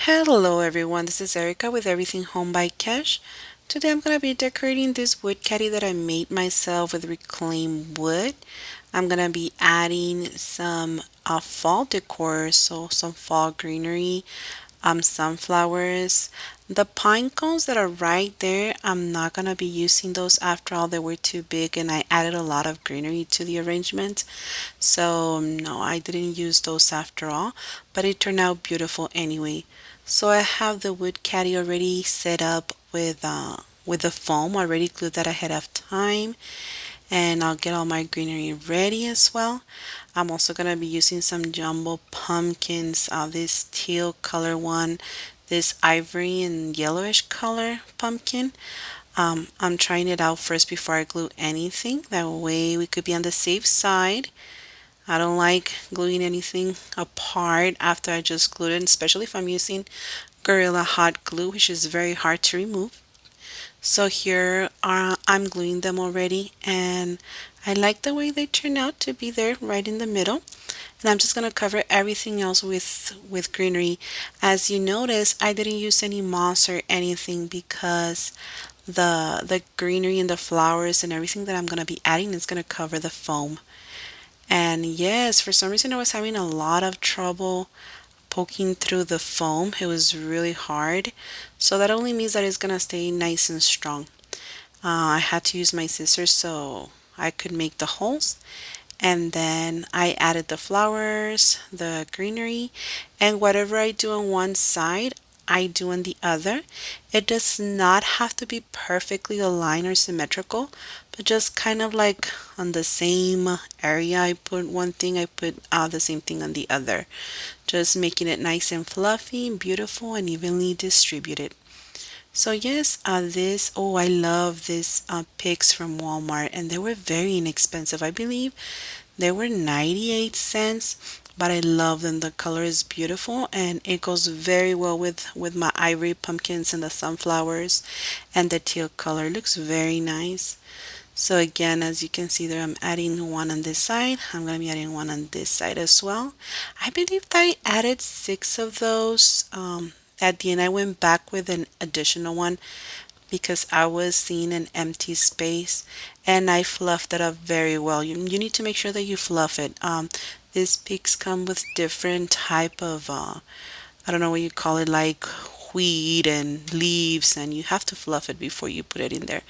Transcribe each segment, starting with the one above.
Hello everyone, this is Erica with Everything Home by Cash. Today I'm going to be decorating this wood caddy that I made myself with reclaimed wood. I'm going to be adding some fall decor, so some fall greenery, sunflowers. The pine cones that are right there, I'm not going to be using those after all. They were too big and I added a lot of greenery to the arrangement. So no, I didn't use those after all, but it turned out beautiful anyway. So I have the wood caddy already set up with the foam already glued that ahead of time, and I'll get all my greenery ready as well. I'm also gonna be using some jumbo pumpkins, this teal color one, this ivory and yellowish color pumpkin. I'm trying it out first before I glue anything. That way we could be on the safe side. I don't like gluing anything apart after I just glued it, especially if I'm using Gorilla Hot Glue, which is very hard to remove. So here I'm gluing them already, and I like the way they turn out to be there right in the middle. And I'm just going to cover everything else with greenery. As you notice, I didn't use any moss or anything because the greenery and the flowers and everything that I'm going to be adding is going to cover the foam. And yes, for some reason I was having a lot of trouble poking through the foam. It was really hard. So that only means that it's gonna stay nice and strong. I had to use my scissors so I could make the holes. And then I added the flowers, the greenery, and whatever I do on one side, I do on the other. It does not have to be perfectly aligned or symmetrical, but just kind of like on the same area. I put one thing, I put the same thing on the other. Just making it nice and fluffy, beautiful, and evenly distributed. So yes, I love these picks from Walmart, and they were very inexpensive. I believe they were 98 cents, but I love them. The color is beautiful and it goes very well with my ivory pumpkins and the sunflowers, and the teal color looks very nice. So again, as you can see there, I'm adding one on this side. I'm going to be adding one on this side as well. I believe that I added six of those. At the end, I went back with an additional one because I was seeing an empty space, and I fluffed it up very well. You need to make sure that you fluff it. These picks come with different type of I don't know what you call it, like weed and leaves, and you have to fluff it before you put it in there,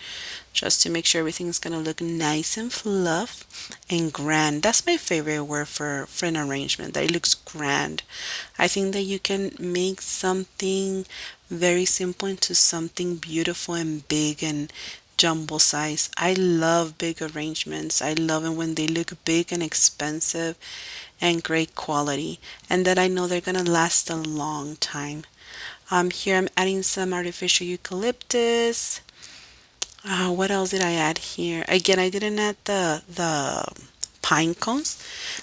just to make sure everything's gonna look nice and fluff and grand. That's my favorite word for an arrangement, that it looks grand. I think that you can make something very simple into something beautiful and big and jumbo size. I love big arrangements. I love it when they look big and expensive and great quality, and that I know they're gonna last a long time. Here I'm adding some artificial eucalyptus. What else did I add here? Again, I didn't add the pine cones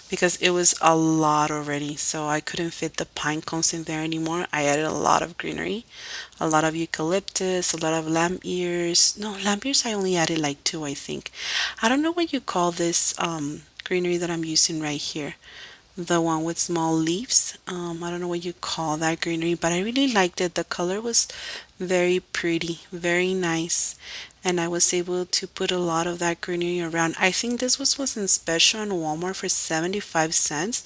because it was a lot already, so I couldn't fit the pine cones in there anymore. I added a lot of greenery, a lot of eucalyptus, a lot of lamb ears. No, lamb ears I only added like two, I think. I don't know what you call this greenery that I'm using right here, the one with small leaves. I don't know what you call that greenery, but I really liked it. The color was very pretty, very nice, and I was able to put a lot of that greenery around. I think this was in special on Walmart for 75 cents.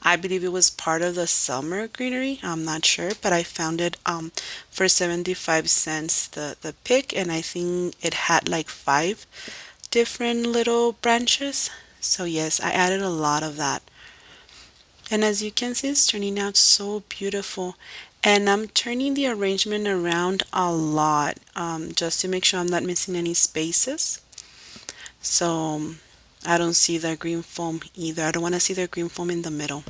I believe it was part of the summer greenery. I'm not sure, but I found it for 75 cents the pick, and I think it had like five different little branches. So yes, I added a lot of that. And as you can see, it's turning out so beautiful. And I'm turning the arrangement around a lot, just to make sure I'm not missing any spaces. So I don't see the green foam either. I don't want to see the green foam in the middle.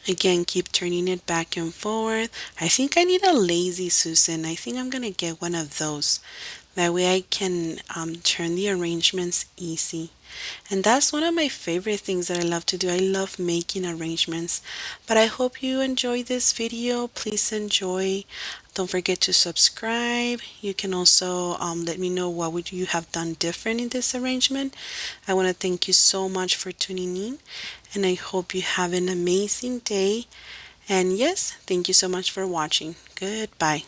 Again, keep turning it back and forth. I think I need a lazy Susan. I think I'm gonna get one of those. That way I can turn the arrangements easy. And that's one of my favorite things that I love to do. I love making arrangements. But I hope you enjoyed this video. Please enjoy. Don't forget to subscribe. You can also let me know what would you have done different in this arrangement. I want to thank you so much for tuning in, and I hope you have an amazing day. And yes, thank you so much for watching. Goodbye.